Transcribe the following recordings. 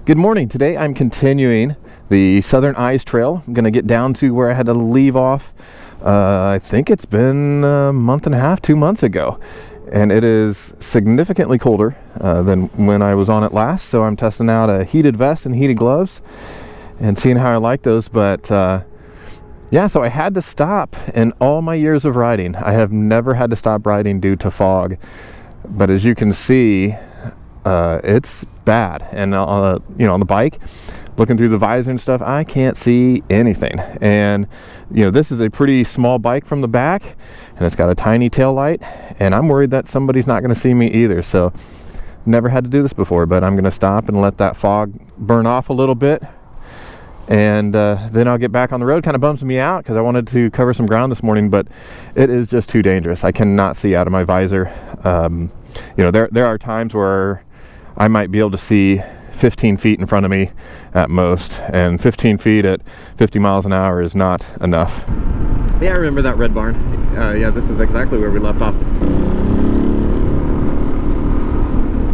Good morning. Today I'm continuing the Southern Eyes Trail. I'm going to get down to where I had to leave off. I think it's been a month and a half, 2 months ago. And it is significantly colder than when I was on it last. So I'm testing out a heated vest and heated gloves and seeing how I like those. But yeah, so I had to stop in all my years of riding. I have never had to stop riding due to fog. But as you can see, it's bad. And you know, on the bike, looking through the visor and stuff, I can't see anything. And you know, this is a pretty small bike from the back, and it's got a tiny tail light, and I'm worried that somebody's not going to see me either. So never had to do this before, but I'm going to stop and let that fog burn off a little bit, and then I'll get back on the road. Kind of bums me out because I wanted to cover some ground this morning, but it is just too dangerous. I cannot see out of my visor. You know, there are times where I might be able to see 15 feet in front of me at most, and 15 feet at 50 miles an hour is not enough. Yeah, I remember that red barn. Yeah, this is exactly where we left off.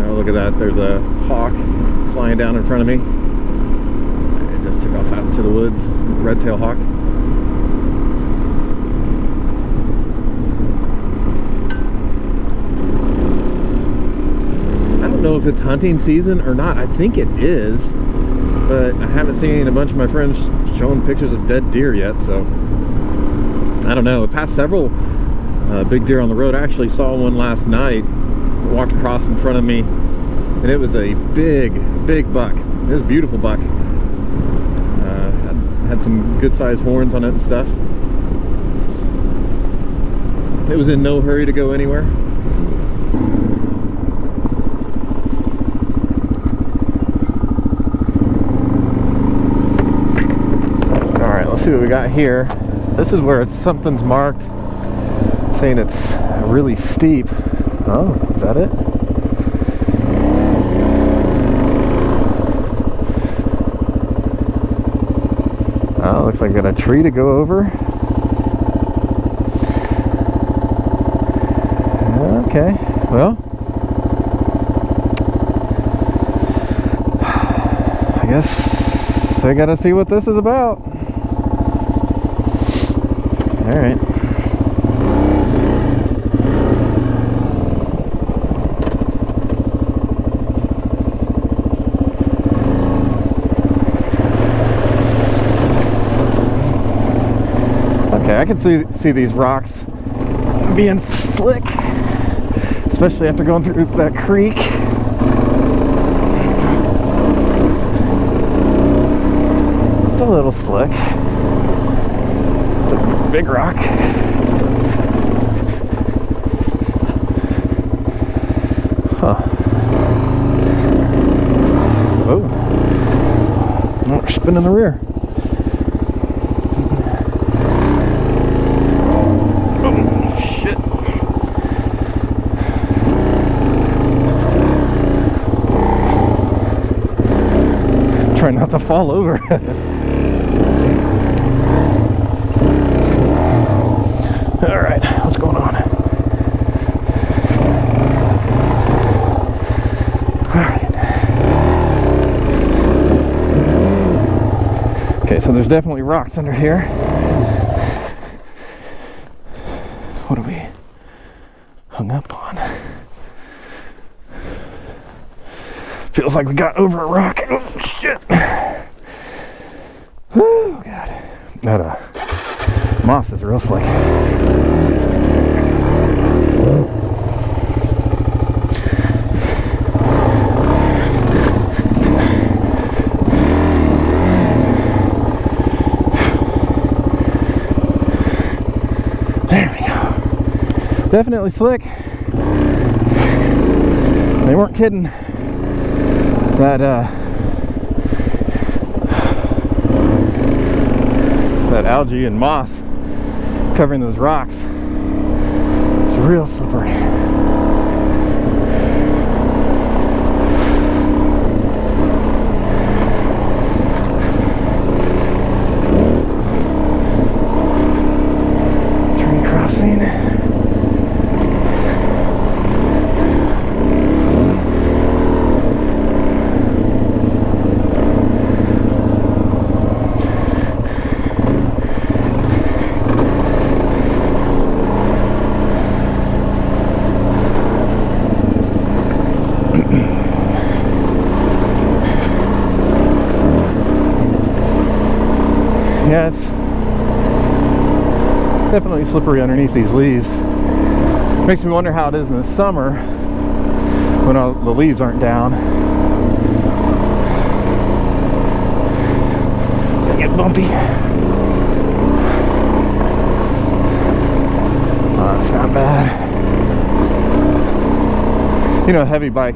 Oh, look at that. There's a hawk flying down in front of me. It just took off out into the woods. Red-tailed hawk. I don't know if it's hunting season or not. I think it is, but I haven't seen a bunch of my friends showing pictures of dead deer yet, so I don't know. I passed several big deer on the road. I actually saw one last night, walked across in front of me, and it was a big buck. It was a beautiful buck. Had some good sized horns on it and stuff. It was in no hurry to go anywhere. Let's see what we got here. This is where something's marked saying it's really steep. Oh, is that it? Oh, looks like I got a tree to go over. Okay, well, I guess I gotta see what this is about. All right. Okay, I can see these rocks being slick, especially after going through that creek. It's a little slick. Big rock. Huh. Oh, we're spinning the rear. Oh, shit. Try not to fall over. Alright, what's going on? Alright. Okay, so there's definitely rocks under here. What are we hung up on? Feels like we got over a rock. Oh, shit. Oh, God. That moss is real slick. There we go. Definitely slick. They weren't kidding. That algae and moss covering those rocks, it's real slippery. Train crossing. Yeah, it's definitely slippery underneath these leaves. Makes me wonder how it is in the summer when all the leaves aren't down. Gonna get bumpy. Oh, it's not bad. You know, a heavy bike,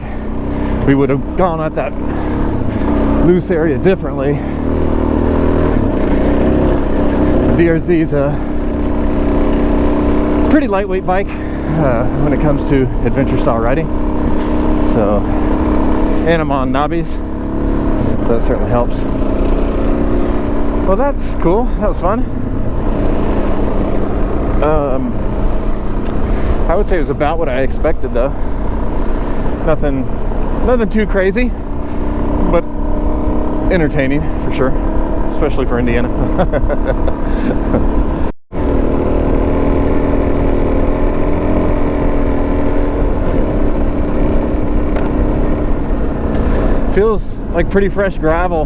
we would have gone at that loose area differently. DRZ's a pretty lightweight bike when it comes to adventure style riding. So, and I'm on knobbies, so that certainly helps. Well, that's cool. That was fun. I would say it was about what I expected, though. Nothing too crazy, but entertaining for sure, especially for Indiana. Feels like pretty fresh gravel.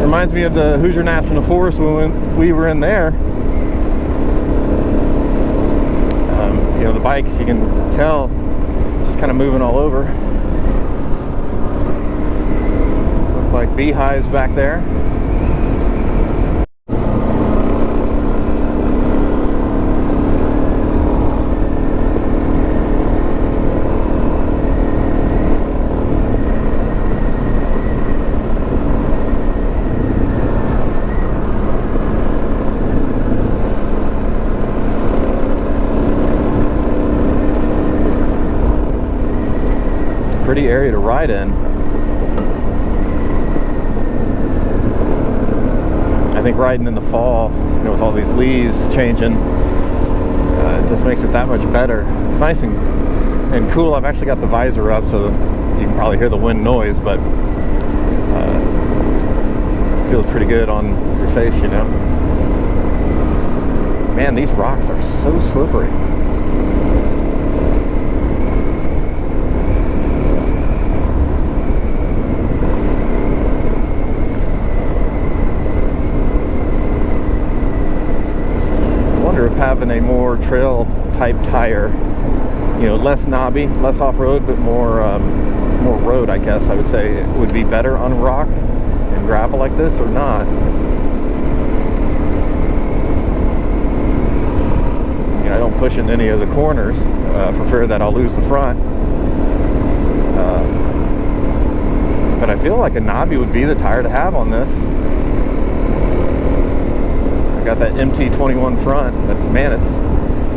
Reminds me of the Hoosier National Forest when we were in there. You know, the bikes, you can tell, just kind of moving all over. Look like beehives back there. Pretty area to ride in. I think riding in the fall, you know, with all these leaves changing, it just makes it that much better. It's nice and cool. I've actually got the visor up so you can probably hear the wind noise, but it feels pretty good on your face, you know. Man, these rocks are so slippery. Having a more trail type tire, you know, less knobby, less off-road, but more road, I guess I would say, it would be better on rock and gravel like this, or not. You know, I don't push into any of the corners for fear that I'll lose the front, but I feel like a knobby would be the tire to have on this. Got that MT21 front, but man,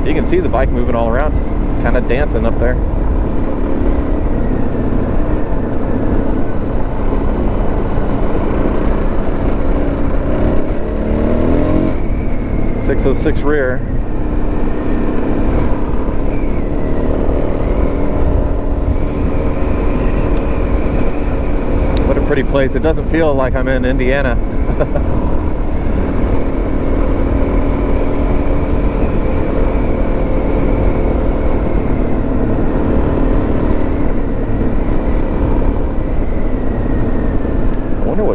you can see the bike moving all around. It's kind of dancing up there. .606 rear. What a pretty place. It doesn't feel like I'm in Indiana.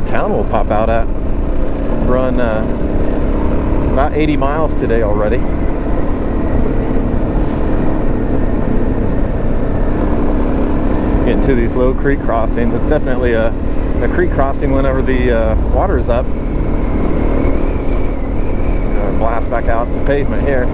Town will pop out at. Run about 80 miles today already. Getting to these low creek crossings. It's definitely a creek crossing whenever the water is up. Gonna blast back out to pavement here.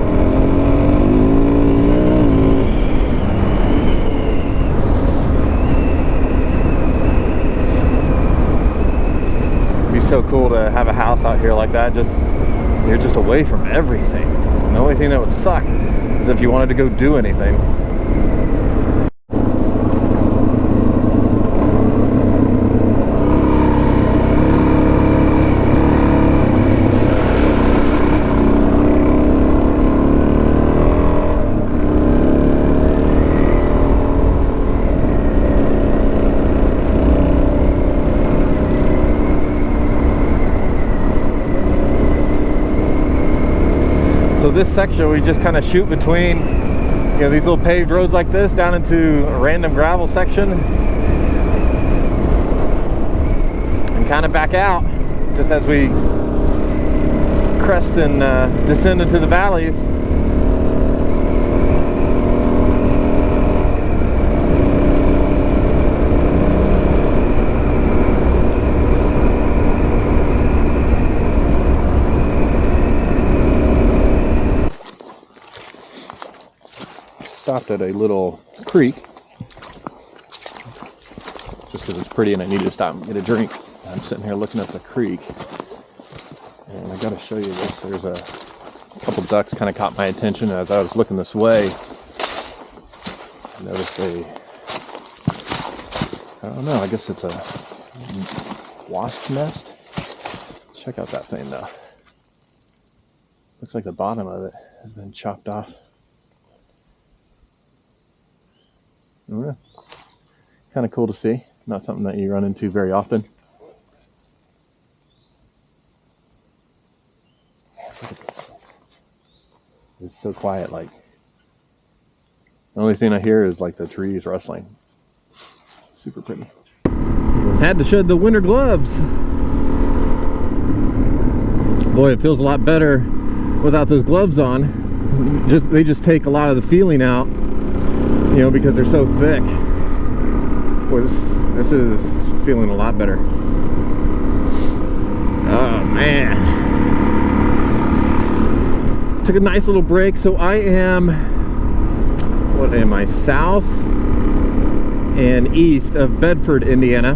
So cool to have a house out here like that. Just, you're just away from everything. The only thing that would suck is if you wanted to go do anything. So this section we just kind of shoot between, you know, these little paved roads like this down into a random gravel section and kind of back out just as we crest and descend into the valleys. Stopped at a little creek just because it's pretty and I needed to stop and get a drink. I'm sitting here looking at the creek, and I gotta show you this. There's a couple ducks kind of caught my attention as I was looking this way. I noticed I don't know, I guess it's a wasp nest. Check out that thing though. Looks like the bottom of it has been chopped off. Yeah. Kind of cool to see. Not something that you run into very often. It's so quiet, like the only thing I hear is like the trees rustling. Super pretty. Had to shed the winter gloves. Boy, it feels a lot better without those gloves on. They just take a lot of the feeling out, you know, because they're so thick. Boy, this is feeling a lot better. Oh man. Took a nice little break. So I am, what am I, south and east of Bedford, Indiana.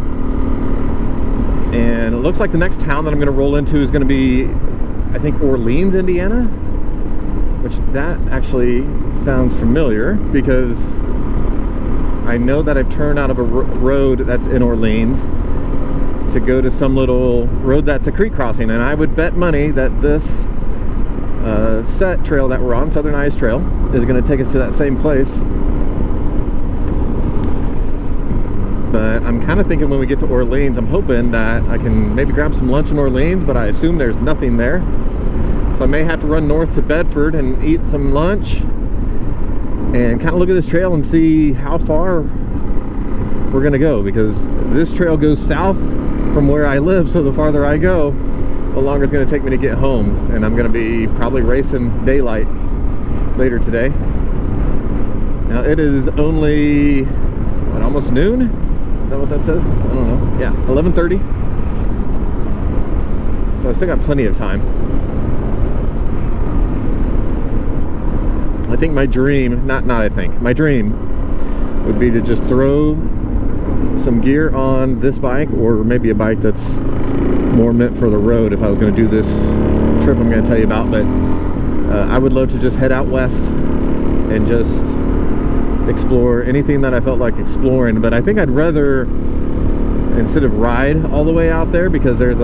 And it looks like the next town that I'm going to roll into is going to be, I think, Orleans, Indiana. Which that actually sounds familiar because I know that I've turned out of a road that's in Orleans to go to some little road that's a creek crossing, and I would bet money that this set trail that we're on, Southern Eyes Trail, is going to take us to that same place. But I'm kind of thinking when we get to Orleans, I'm hoping that I can maybe grab some lunch in Orleans, but I assume there's nothing there. So I may have to run north to Bedford and eat some lunch and kind of look at this trail and see how far we're going to go, because this trail goes south from where I live, so the farther I go, the longer it's going to take me to get home, and I'm going to be probably racing daylight later today. Now it is only, what, almost noon? Is that what that says? I don't know. Yeah, 11:30. So I still got plenty of time. I think my dream, my dream would be to just throw some gear on this bike, or maybe a bike that's more meant for the road if I was going to do this trip I'm going to tell you about. But I would love to just head out west and just explore anything that I felt like exploring. But I think I'd rather, instead of ride all the way out there, because there's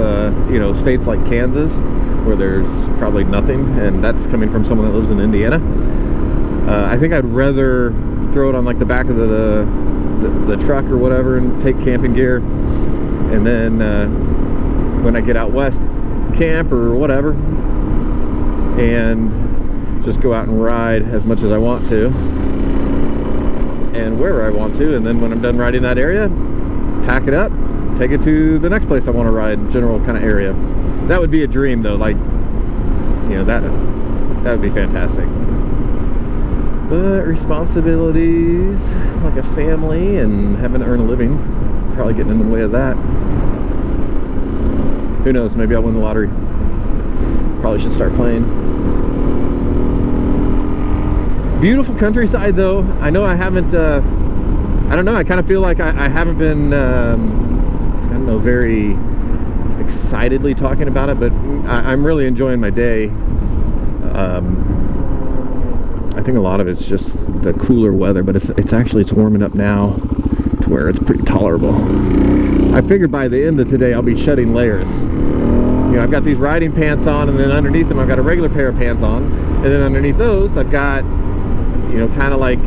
states like Kansas where there's probably nothing, and that's coming from someone that lives in Indiana. I think I'd rather throw it on like the back of the truck or whatever and take camping gear, and then when I get out west, camp or whatever, and just go out and ride as much as I want to and wherever I want to, and then when I'm done riding that area, pack it up, take it to the next place I want to ride, general kind of area. That would be a dream though, like, you know, that would be fantastic. But responsibilities like a family and having to earn a living, probably getting in the way of that. Who knows, maybe I'll win the lottery. Probably should start playing. Beautiful countryside though. I know I haven't, I don't know, I kind of feel like I haven't been, I don't know, very excitedly talking about it, but I'm really enjoying my day. I think a lot of it's just the cooler weather, but it's warming up now to where it's pretty tolerable. I figured by the end of today I'll be shedding layers. You know, I've got these riding pants on, and then underneath them I've got a regular pair of pants on, and then underneath those I've got, you know, kind of like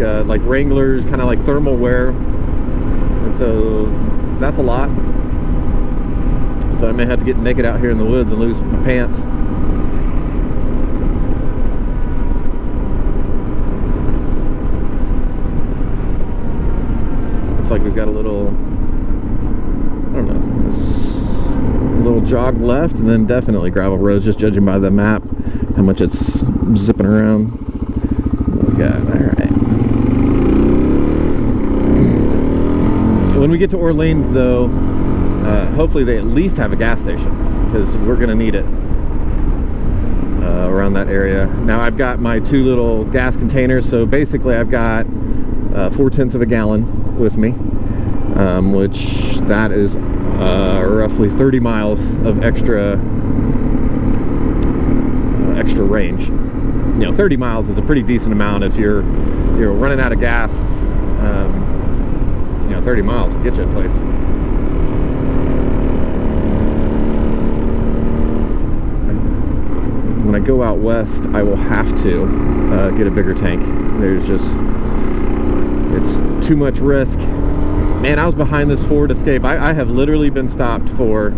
Wranglers, kind of like thermal wear, and so that's a lot. So I may have to get naked out here in the woods and lose my pants. Looks like we've got a little, I don't know, this little jog left, and then definitely gravel roads, just judging by the map how much it's zipping around. Oh god, alright. When we get to Orleans though, hopefully they at least have a gas station, because we're gonna need it around that area. Now I've got my 2 little gas containers, so basically I've got 4/10 of a gallon with me, which that is roughly 30 miles of extra range. 30 miles is a pretty decent amount if you're running out of gas. 30 miles will get you a place. When I go out west, I will have to get a bigger tank. It's too much risk. Man, I was behind this Ford Escape. I have literally been stopped for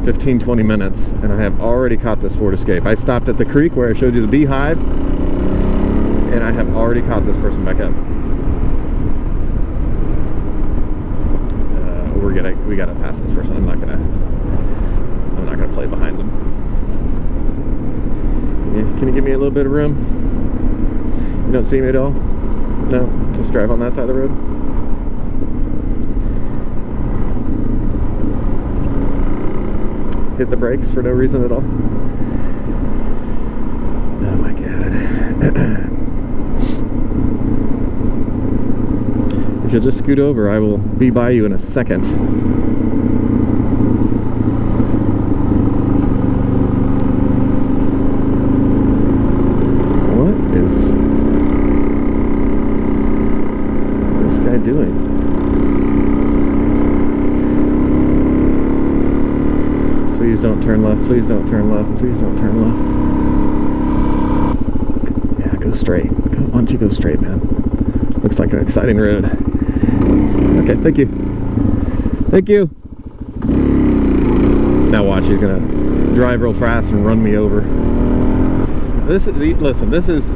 15-20 minutes, and I have already caught this Ford Escape. I stopped at the creek where I showed you the beehive, and I have already caught this person back up. We gotta pass this person. I'm not gonna play behind them. Can you give me a little bit of room? You don't see me at all? No? Just drive on that side of the road? Hit the brakes for no reason at all? Oh my god. If you'll just scoot over, I will be by you in a second. What is this guy doing? Please don't turn left, please don't turn left, please don't turn left. Yeah, go straight. Why don't you go straight, man? Looks like an exciting road. Okay, thank you. Thank you. Now watch, he's gonna drive real fast and run me over. Listen, this is,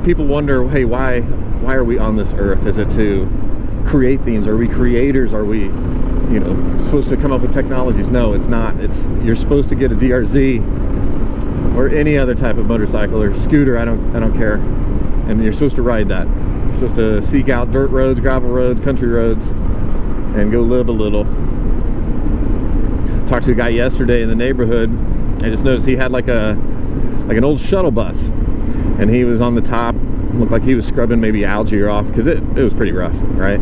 people wonder, hey, why are we on this earth? Is it to create things? Are we creators? Are we, supposed to come up with technologies? No, it's not. You're supposed to get a DRZ or any other type of motorcycle or scooter, I don't care. And you're supposed to ride that. You're supposed to seek out dirt roads, gravel roads, country roads, and go live a little. Talked to a guy yesterday in the neighborhood. I just noticed he had like an old shuttle bus, and he was on the top. Looked like he was scrubbing maybe algae off, because it was pretty rough, right?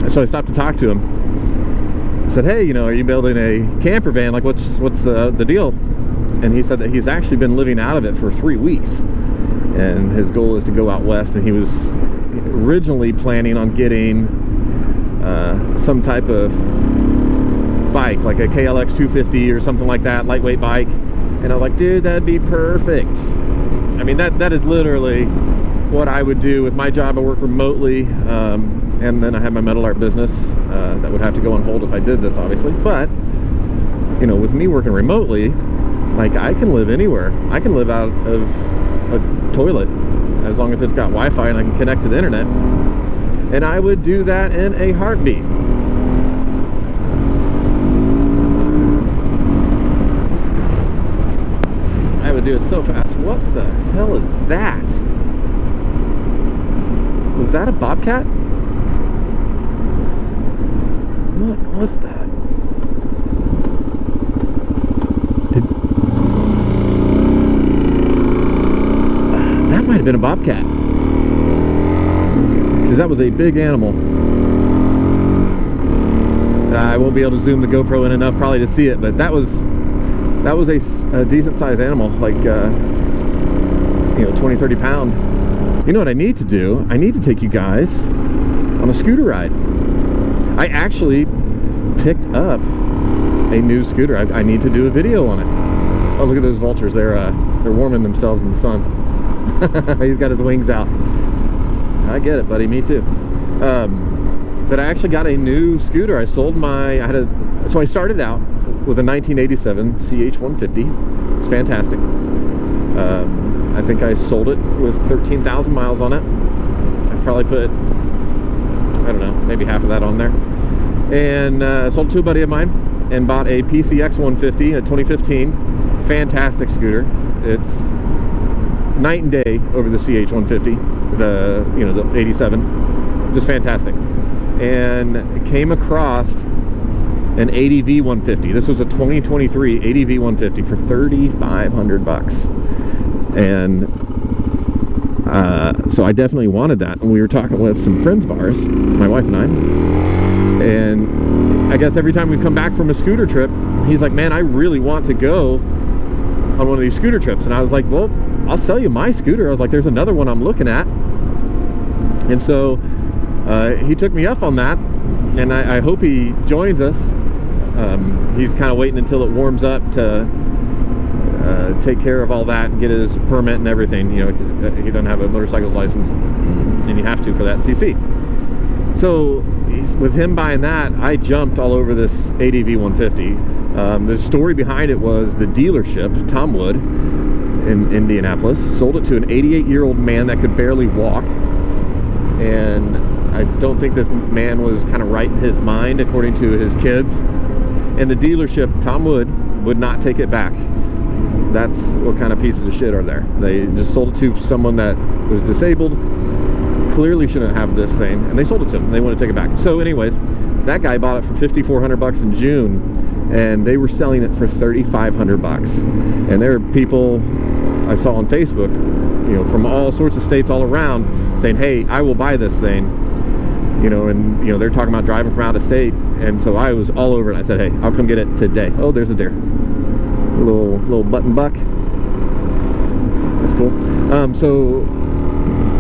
So I stopped to talk to him. I said, hey, are you building a camper van? Like, what's the deal? And he said that he's actually been living out of it for 3 weeks, and his goal is to go out west. And he was originally planning on getting some type of bike, like a KLX 250 or something like that, lightweight bike. And I was like, dude, that'd be perfect. I mean, that is literally what I would do with my job. I work remotely, and then I have my metal art business that would have to go on hold if I did this, obviously. But with me working remotely, like, I can live anywhere. I can live out of a toilet as long as it's got Wi-Fi and I can connect to the internet. And I would do that in a heartbeat. I would do it so fast. What the hell is that? Was that a bobcat? What was that? That might have been a bobcat, because that was a big animal. I won't be able to zoom the GoPro in enough probably to see it, but that was a decent sized animal, like 20-30 pound. You know what I need to do? I need to take you guys on a scooter ride. I actually picked up a new scooter. I need to do a video on it. Oh, look at those vultures. They're warming themselves in the sun. He's got his wings out. I get it, buddy. Me too. But I actually got a new scooter. I sold so I started out with a 1987 CH150. It's fantastic. I think I sold it with 13,000 miles on it. I probably put, I don't know, maybe half of that on there. And I sold it to a buddy of mine. and bought a PCX 150, a 2015. Fantastic scooter. It's night and day over the CH 150, the 87. Just fantastic. And came across an ADV 150. This was a 2023 ADV 150 for $3,500. And so I definitely wanted that. And we were talking with some friends of ours, my wife and I. And I guess every time we come back from a scooter trip, he's like, man, I really want to go on one of these scooter trips. And I was like, well, I'll sell you my scooter. I was like, there's another one I'm looking at. And so he took me up on that, and I hope he joins us. He's kind of waiting until it warms up to take care of all that and get his permit and everything, because he doesn't have a motorcycle's license, and you have to for that CC. So with him buying that, I jumped all over this ADV 150. The story behind it was the dealership, Tom Wood in Indianapolis, sold it to an 88-year-old man that could barely walk. And I don't think this man was kind of right in his mind, according to his kids. And the dealership, Tom Wood, would not take it back. That's what kind of pieces of shit are there. They just sold it to someone that was disabled, clearly shouldn't have this thing, and they sold it to him. They want to take it back. So anyways, that guy bought it for $5,400 in June, and they were selling it for $3,500. And there are people I saw on Facebook, from all sorts of states all around, saying, hey, I will buy this thing. They're talking about driving from out of state. And so I was all over it. I said, hey, I'll come get it today. Oh, there's a deer. A little button buck. That's cool. So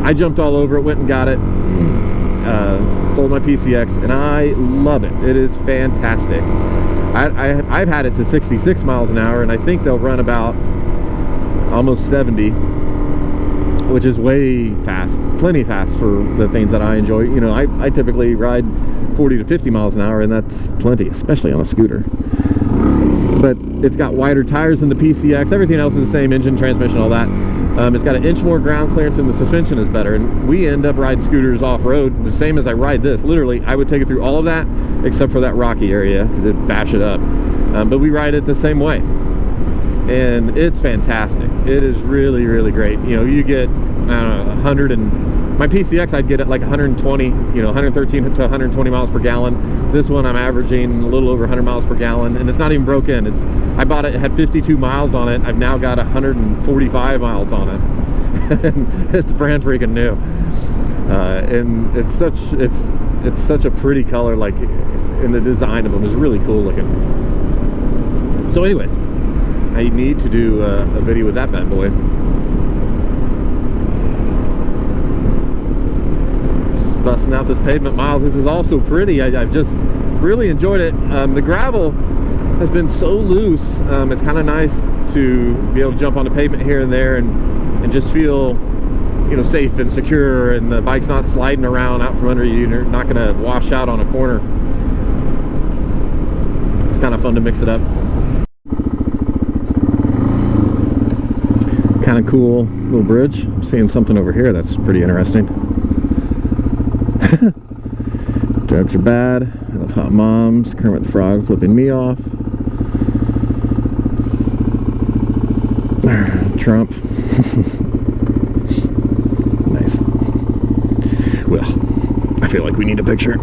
I jumped all over it, went and got it. Sold my PCX, and I love it. It is fantastic. I've had it to 66 miles an hour, and I think they'll run about almost 70, which is way fast, plenty fast for the things that I enjoy. I typically ride 40 to 50 miles an hour, and that's plenty, especially on a scooter. But it's got wider tires than the PCX. Everything else is the same, engine, transmission, all that. It's got an inch more ground clearance, and the suspension is better. And we end up riding scooters off-road the same as I ride this. Literally, I would take it through all of that, except for that rocky area, because it'd bash it up. But we ride it the same way. And it's fantastic. It is really, really great. You get, I don't know, 100 and my PCX, I'd get it like 120, 113 to 120 miles per gallon. This one I'm averaging a little over 100 miles per gallon, and it's not even broke in. I bought it, it had 52 miles on it. I've now got 145 miles on it. It's brand freaking new. And it's such a pretty color, like, and the design of them is really cool looking. So anyways, I need to do a video with that bad boy. Just busting out this pavement, Miles. This is also pretty. I've just really enjoyed it. The gravel has been so loose. It's kind of nice to be able to jump on the pavement here and there and just feel, safe and secure, and the bike's not sliding around out from under you. You're not going to wash out on a corner. It's kind of fun to mix it up. Kind of cool little bridge. I'm seeing something over here that's pretty interesting. Jokes are bad. I love hot moms. Kermit the Frog flipping me off. Trump. Nice. Well, I feel like we need a picture.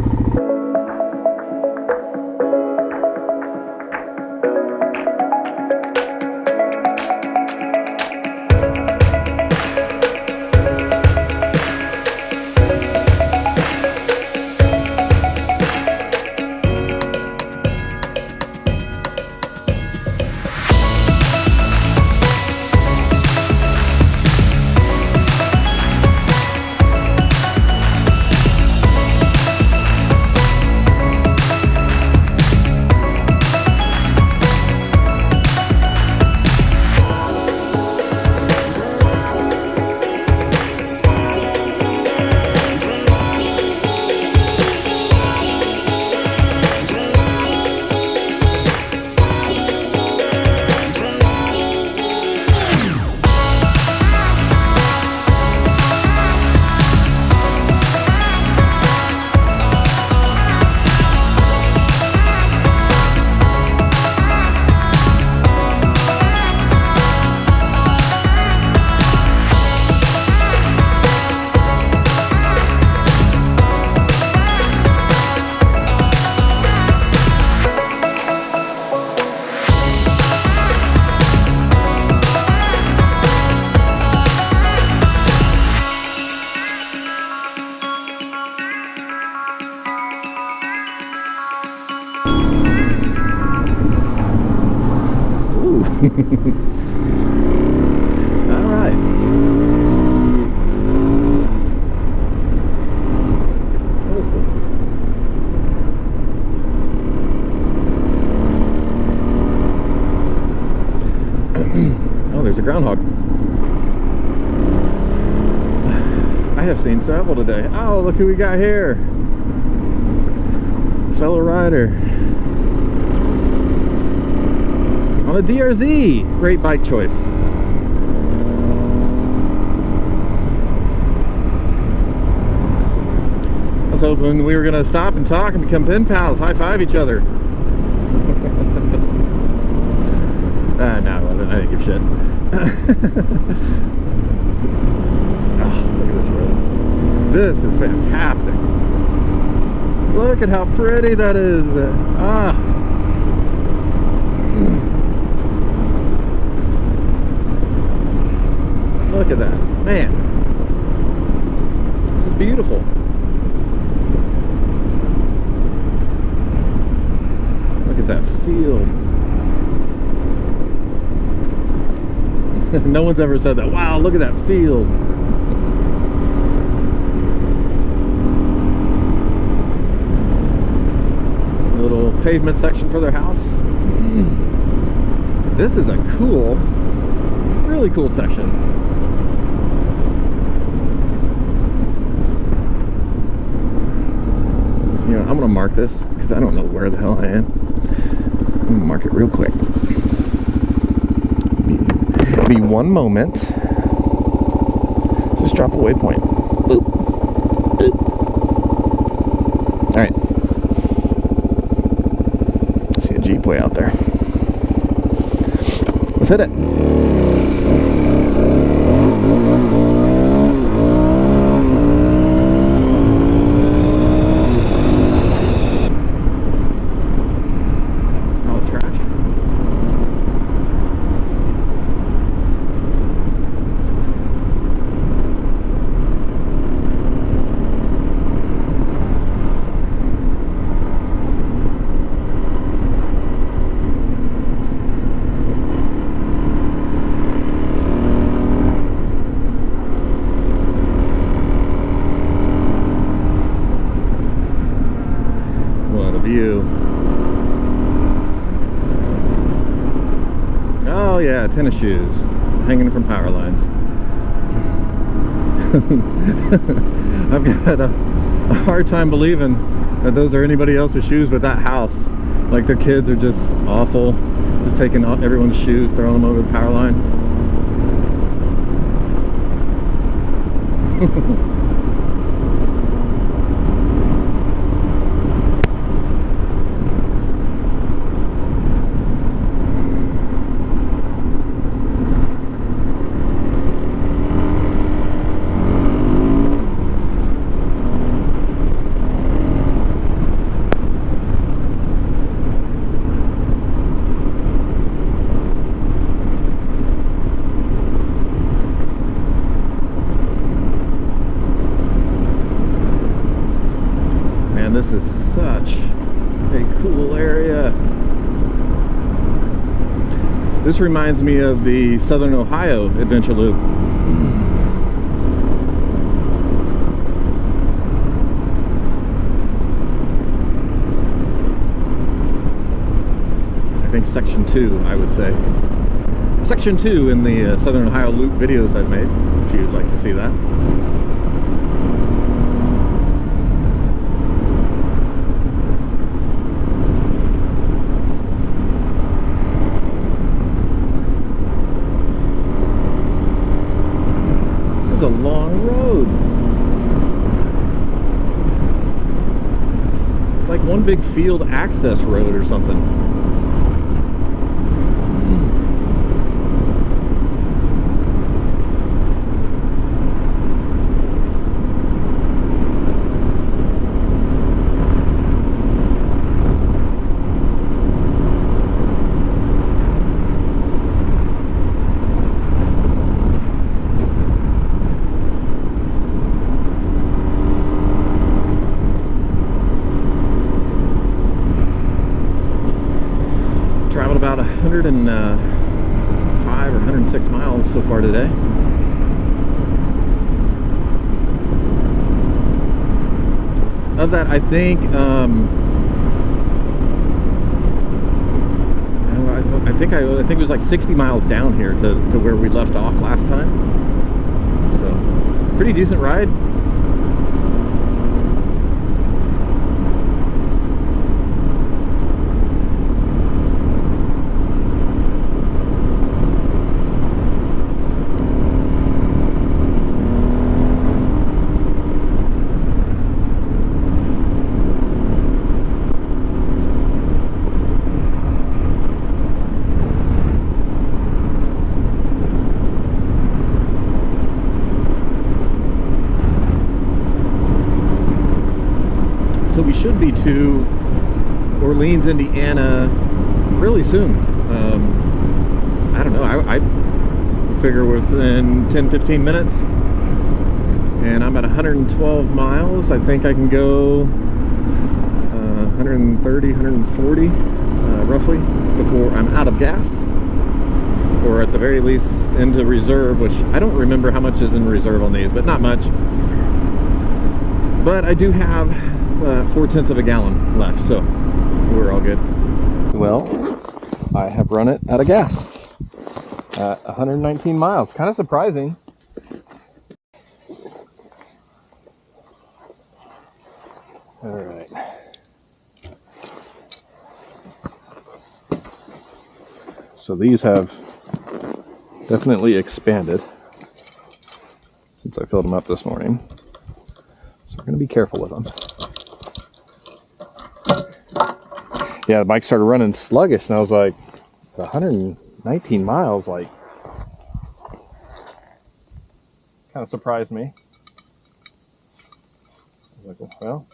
All right. That was cool. Oh, there's a groundhog. I have seen several today. Oh, look who we got here. Fellow rider. On a DRZ. Great bike choice. I was hoping we were going to stop and talk and become pen pals, high five each other. No, I didn't give a shit. Oh, look at this road. This is fantastic. Look at how pretty that is. Look at that. Man. This is beautiful. Look at that field. No one's ever said that. Wow, look at that field. Little pavement section for their house. This is a cool, really cool section. You know, I'm gonna mark this because I don't know where the hell I am. I'm gonna mark it real quick. Be one moment. Just drop a waypoint. Boop. Boop. All right. See a Jeep way out there. Let's hit it. Oh yeah, tennis shoes hanging from power lines. I've got a hard time believing that those are anybody else's shoes but that house. Like their kids are just awful, just taking everyone's shoes, throwing them over the power line. This is such a cool area. This reminds me of the Southern Ohio Adventure Loop. I think section 2, I would say. Section 2 in the Southern Ohio Loop videos I've made, if you'd like to see that. A long road. It's like one big field access road or something. About 150 105 or 106 miles so far today. Of that, I think I think it was like 60 miles down here to where we left off last time. So, pretty decent ride. So we should be to Orleans, Indiana really soon. I don't know, I figure within 10-15 minutes, and I'm at 112 miles. I think I can go 130, 140 roughly before I'm out of gas, or at the very least into reserve, which I don't remember how much is in reserve on these, but not much. But I do have 4/10 of a gallon left, so we're all good. Well, I have run it out of gas at 119 miles. Kind of surprising. All right. So these have definitely expanded since I filled them up this morning. So we're going to be careful with them. Yeah, the bike started running sluggish, and I was like, 119 miles, like, kind of surprised me. I was like, well,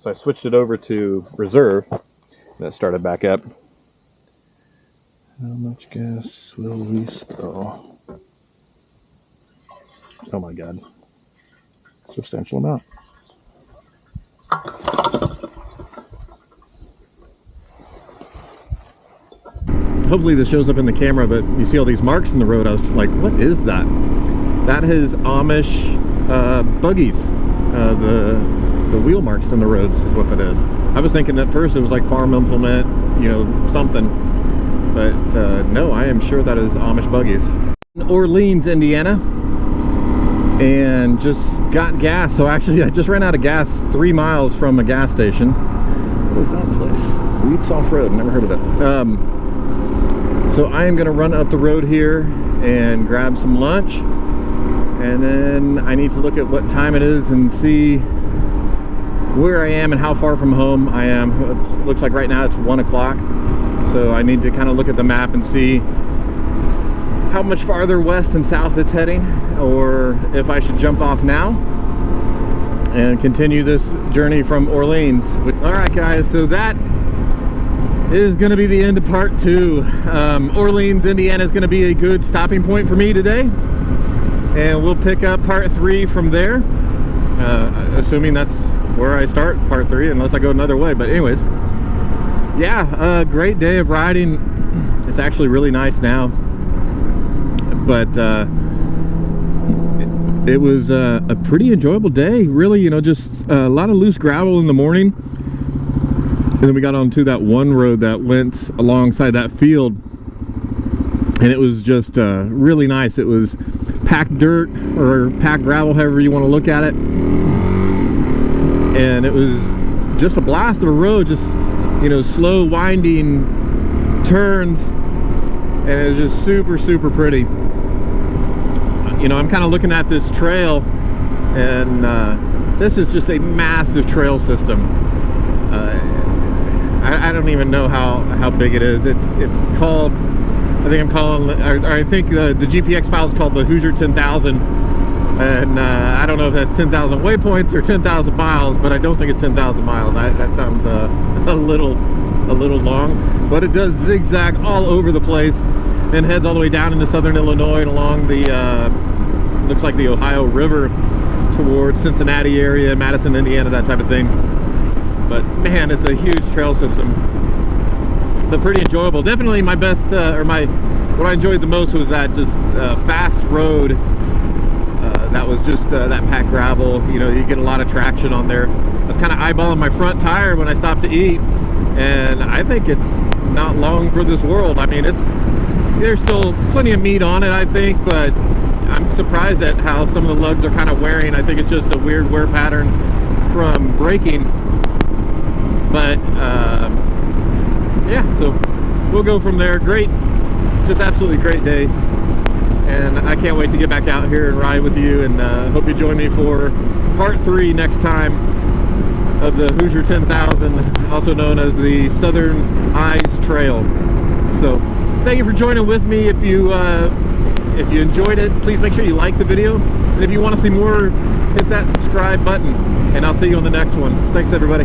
so I switched it over to reserve, and it started back up. How much gas will we spill? Oh my God, substantial amount. Hopefully this shows up in the camera, but you see all these marks in the road. I was like, what is that? That is Amish buggies. The wheel marks in the roads is what that is. I was thinking at first it was like farm implement, you know, something. But no, I am sure that is Amish buggies. Orleans, Indiana. And just got gas. So actually I just ran out of gas 3 miles from a gas station. What is that place? Wheats Off Road. Never heard of it. So I am going to run up the road here and grab some lunch, and then I need to look at what time it is and see where I am and how far from home I am. It looks like right now it's 1 o'clock, so I need to kind of look at the map and see how much farther west and south it's heading, or if I should jump off now and continue this journey from Orleans. Alright guys, so that is going to be the end of part 2. Orleans, Indiana is going to be a good stopping point for me today, and we'll pick up part 3 from there, assuming that's where I start part 3, unless I go another way. But anyways, yeah, great day of riding. It's actually really nice now, but it was a pretty enjoyable day, really. You know, just a lot of loose gravel in the morning. And then we got onto that one road that went alongside that field, and it was just really nice. It was packed dirt or packed gravel, however you want to look at it, and it was just a blast of a road. Just, you know, slow winding turns, and it was just super pretty. You know, I'm kind of looking at this trail, and this is just a massive trail system. I don't even know how big it is. It's called, I think the GPX file is called the Hoosier 10,000, and I don't know if that's 10,000 waypoints or 10,000 miles, but I don't think it's 10,000 miles. That sounds a little long, but it does zigzag all over the place and heads all the way down into southern Illinois and along the looks like the Ohio River towards Cincinnati area, Madison, Indiana, that type of thing. But man, it's a huge trail system, but pretty enjoyable. Definitely my best, or my what I enjoyed the most was that just fast road that was just that packed gravel. You know, you get a lot of traction on there. I was kind of eyeballing my front tire when I stopped to eat, and I think it's not long for this world. I mean, there's still plenty of meat on it, I think, but I'm surprised at how some of the lugs are kind of wearing. I think it's just a weird wear pattern from braking. But yeah, so we'll go from there. Great, just absolutely great day, and I can't wait to get back out here and ride with you, and hope you join me for part 3 next time of the Hoosier 10,000, also known as the Southern Eyes Trail. So thank you for joining with me. If you enjoyed it, please make sure you like the video, and if you want to see more, hit that subscribe button, and I'll see you on the next one. Thanks, everybody.